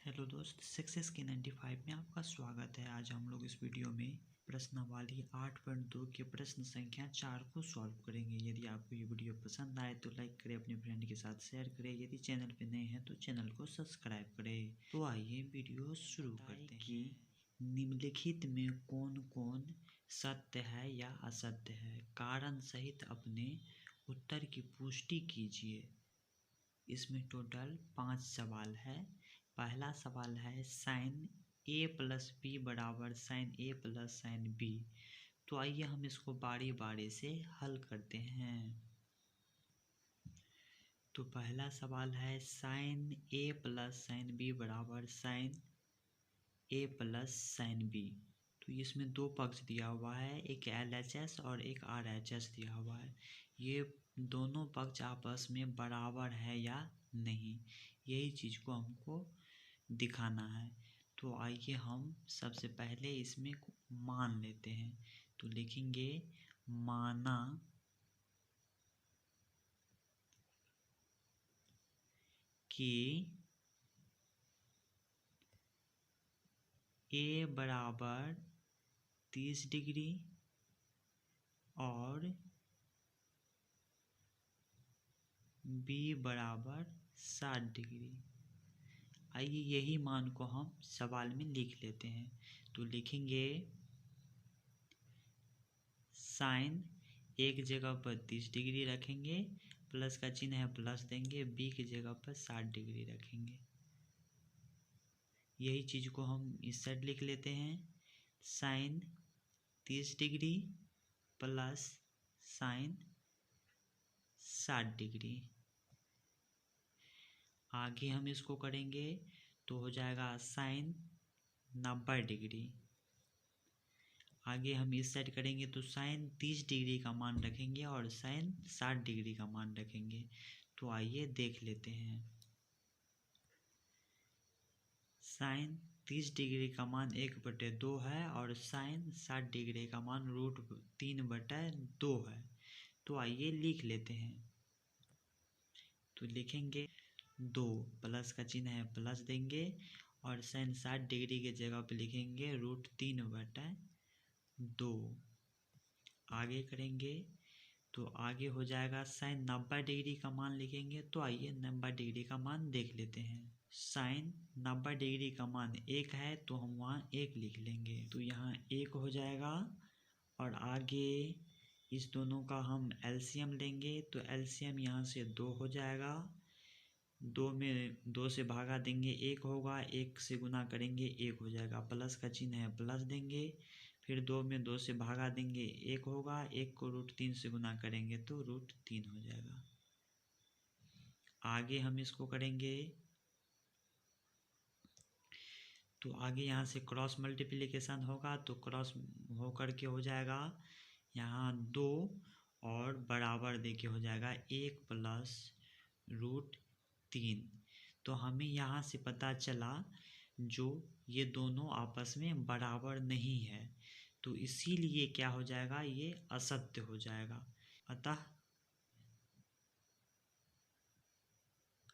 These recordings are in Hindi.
हेलो दोस्त, सक्सेस के 95 में आपका स्वागत है। आज हम लोग इस वीडियो में प्रश्नावली 8.2 के प्रश्न संख्या 4 को सॉल्व करेंगे। यदि आपको ये वीडियो पसंद आए तो लाइक करें, अपने फ्रेंड के साथ शेयर करें। यदि चैनल पे नए हैं तो चैनल को सब्सक्राइब करें। तो आइए वीडियो शुरू करते हैं कि निम्नलिखित में कौन कौन सत्य है या असत्य है, कारण सहित अपने उत्तर की पुष्टि कीजिए। इसमें टोटल 5 सवाल है। पहला सवाल है साइन ए प्लस बी बराबर साइन ए प्लस साइन बी। तो आइए हम इसको बारी बारी से हल करते हैं। तो पहला सवाल है साइन ए प्लस साइन बी बराबर साइन ए प्लस साइन बी। तो इसमें दो पक्ष दिया हुआ है, एक LHS और एक RHS दिया हुआ है। ये दोनों पक्ष आपस में बराबर है या नहीं, यही चीज़ को हमको दिखाना है। तो आइए हम सबसे पहले इसमें मान लेते हैं। तो लिखेंगे माना कि A बराबर 30 डिग्री और B बराबर 60 डिग्री। आइए यही मान को हम सवाल में लिख लेते हैं। तो लिखेंगे साइन एक जगह पर 30 डिग्री रखेंगे, प्लस का चिन्ह है प्लस देंगे, बी की जगह पर 60 डिग्री रखेंगे। यही चीज़ को हम इस साइड लिख लेते हैं, sine 30 degree plus sine 60 degree. आगे हम इसको करेंगे तो हो जाएगा साइन 90 डिग्री। आगे हम इस साइड करेंगे तो साइन 30 डिग्री का मान रखेंगे और साइन 60 डिग्री का मान रखेंगे। तो आइए देख लेते हैं। साइन 30 डिग्री का मान 1/2 है और साइन 60 डिग्री का मान √3/2 है। तो आइए लिख लेते हैं। तो लिखेंगे 2, प्लस का चिन्ह है प्लस देंगे और साइन 60 डिग्री के जगह पे लिखेंगे √3/2। आगे करेंगे तो आगे हो जाएगा साइन 90 डिग्री का मान लिखेंगे। तो आइए 90 डिग्री का मान देख लेते हैं। साइन 90 डिग्री का मान 1 है तो हम वहाँ 1 लिख लेंगे। तो यहाँ 1 हो जाएगा और आगे इस दोनों का हम एलसीएम लेंगे तो एलसीएम यहाँ से 2 हो जाएगा। 2 में 2 से भागा देंगे 1 होगा, 1 से गुना करेंगे 1 हो जाएगा, प्लस का चिन्ह है प्लस देंगे, फिर 2 में 2 से भागा देंगे 1 होगा, 1 को √3 से गुना करेंगे तो √3 हो जाएगा। आगे हम इसको करेंगे तो आगे यहाँ से क्रॉस मल्टीप्लिकेशन होगा तो क्रॉस होकर के हो जाएगा यहाँ 2 और बराबर दे के हो जाएगा 1 प्लस √3। तो हमें यहाँ से पता चला जो ये दोनों आपस में बराबर नहीं है, तो इसीलिए क्या हो जाएगा, ये असत्य हो जाएगा। अतः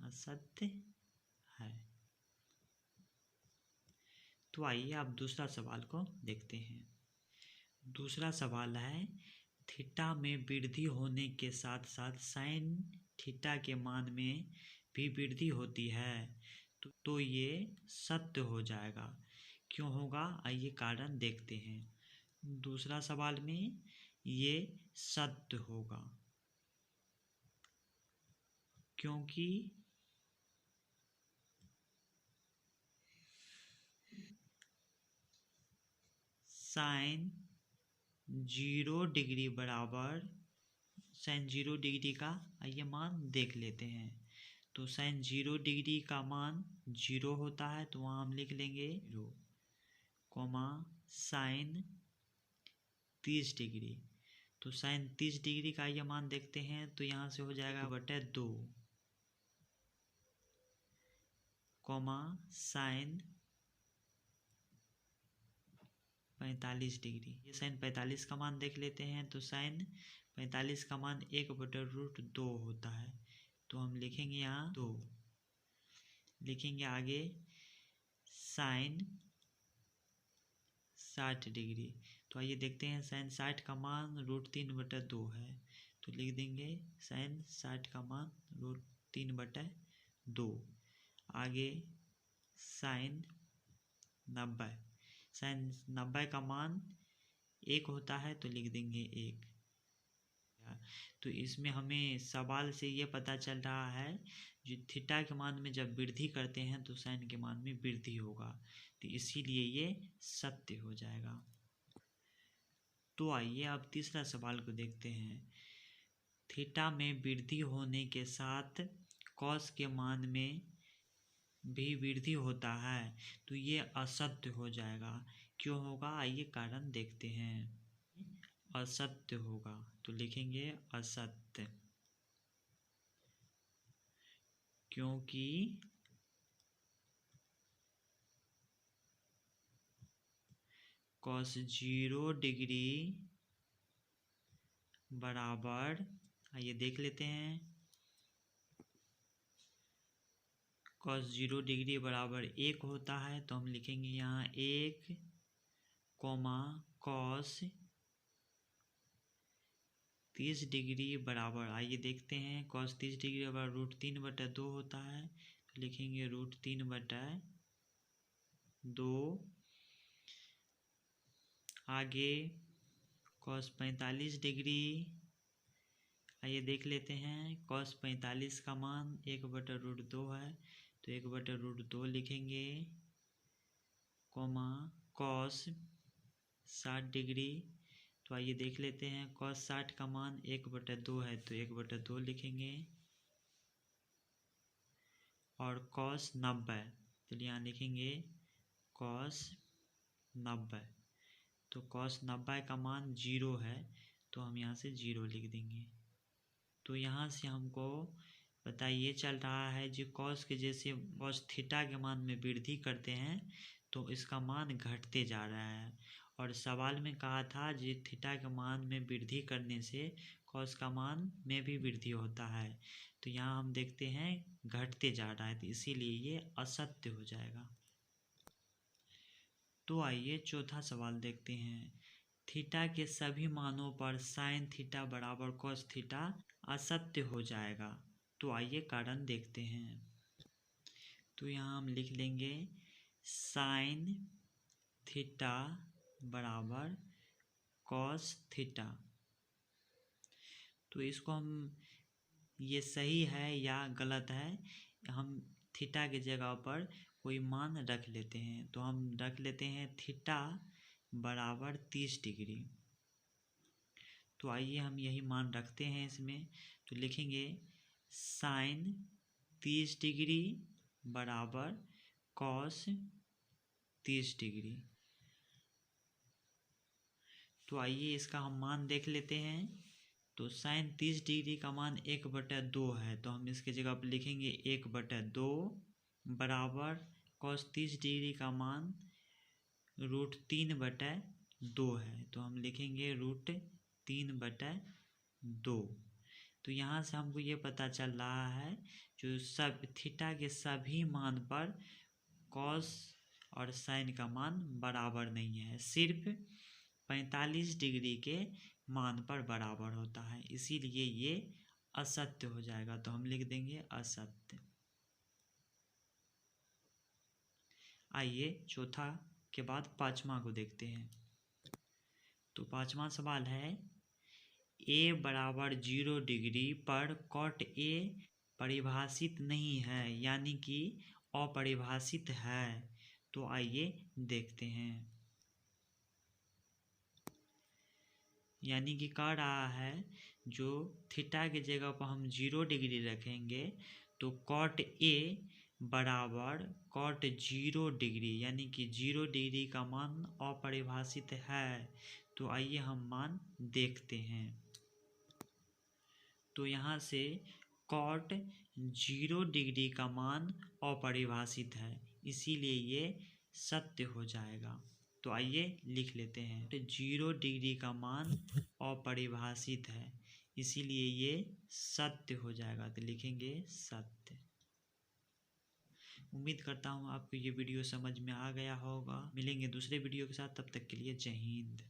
असत्य है। तो आइए आप दूसरा सवाल को देखते हैं। दूसरा सवाल है थीटा में वृद्धि होने के साथ साथ साइन थीटा के मान में भी वृद्धि होती है, तो ये सत्य हो जाएगा। क्यों होगा, आइए कारण देखते हैं। दूसरा सवाल में ये सत्य होगा क्योंकि साइन 0 डिग्री बराबर साइन 0 डिग्री का आइए मान देख लेते हैं। तो साइन 0 डिग्री का मान 0 होता है तो वहाँ हम लिख लेंगे 0, कोमा साइन 30 डिग्री। तो साइन 30 डिग्री का ये मान देखते हैं तो यहाँ से हो जाएगा 2, कोमा साइन 45 डिग्री। ये साइन 45 का मान देख लेते हैं तो साइन 45 का मान 1/√2 होता है। तो हम लिखेंगे यहाँ 2। लिखेंगे आगे साइन 60 डिग्री। तो आइए देखते हैं, साइन 60 का मान √3/2 है, तो लिख देंगे साइन 60 का मान √3/2। आगे साइन 90, साइन 90 का मान 1 होता है, तो लिख देंगे 1। तो इसमें हमें सवाल से ये पता चल रहा है जो थीटा के मान में जब वृद्धि करते हैं तो साइन के मान में वृद्धि होगा, तो इसीलिए ये सत्य हो जाएगा। तो आइए अब तीसरा सवाल को देखते हैं। थीटा में वृद्धि होने के साथ कॉस के मान में भी वृद्धि होता है, तो ये असत्य हो जाएगा। क्यों होगा, आइए कारण देखते हैं। असत्य होगा, तो लिखेंगे असत्य, क्योंकि cos 0 डिग्री बराबर, आइए देख लेते हैं, cos 0 डिग्री बराबर 1 होता है, तो हम लिखेंगे यहाँ 1, cos 30 डिग्री बराबर, आइए देखते हैं, cos 30 डिग्री बराबर √3/2 होता है, तो लिखेंगे √3/2। आगे cos 45 डिग्री, आइए देख लेते हैं, cos 45 का मान 1/√2 है, तो 1/√2 लिखेंगे, cos 60 डिग्री, तो आइए देख लेते हैं, cos 60 का मान 1/2 है, तो 1/2 लिखेंगे। और cos 90, चलिए यहाँ लिखेंगे cos 90, तो cos 90 का मान 0 है, तो हम यहाँ से 0 लिख देंगे। तो यहाँ से हमको पता ये चल रहा है जो cos के जैसे cos थीटा के मान में वृद्धि करते हैं तो इसका मान घटते जा रहा है, और सवाल में कहा था जो थीटा के मान में वृद्धि करने से cos का मान में भी वृद्धि होता है, तो यहाँ हम देखते हैं घटते जा रहा है, तो इसीलिए ये असत्य हो जाएगा। तो आइए चौथा सवाल देखते हैं। थीटा के सभी मानों पर साइन थीटा बराबर cos थीटा असत्य हो जाएगा, तो आइए कारण देखते हैं। तो यहाँ हम लिख लेंगे साइन थीटा बराबर cos थीटा, तो इसको हम ये सही है या गलत है, हम थीटा की जगह पर कोई मान रख लेते हैं, तो हम रख लेते हैं थीटा बराबर 30 डिग्री। तो आइए हम यही मान रखते हैं इसमें, तो लिखेंगे साइन 30 डिग्री बराबर cos 30 डिग्री। तो आइए इसका हम मान देख लेते हैं, तो साइन 30 डिग्री का मान 1/2 है, तो हम इसके जगह पर लिखेंगे 1/2 बराबर cos 30 डिग्री का मान √3/2 है, तो हम लिखेंगे √3/2। तो यहाँ से हमको ये पता चल रहा है जो सब थीटा के सभी मान पर cos और साइन का मान बराबर नहीं है, सिर्फ 45 डिग्री के मान पर बराबर होता है, इसीलिए ये असत्य हो जाएगा, तो हम लिख देंगे असत्य। आइए चौथा के बाद पांचवा को देखते हैं। तो पांचवा सवाल है a बराबर 0 डिग्री पर cot a परिभाषित नहीं है, यानी कि अपरिभाषित है, तो आइए देखते हैं। यानी कि कह रहा है जो थीटा की जगह पर हम 0 डिग्री रखेंगे तो cot a बराबर cot 0 डिग्री, यानी कि 0 डिग्री का मान अपरिभाषित है, तो आइए हम मान देखते हैं। तो यहाँ से cot 0 डिग्री का मान अपरिभाषित है, इसीलिए ये सत्य हो जाएगा, तो आइए लिख लेते हैं। तो 0 डिग्री का मान अपरिभाषित है, इसीलिए ये सत्य हो जाएगा, तो लिखेंगे सत्य। उम्मीद करता हूँ आपको ये वीडियो समझ में आ गया होगा। मिलेंगे दूसरे वीडियो के साथ, तब तक के लिए जय हिंद।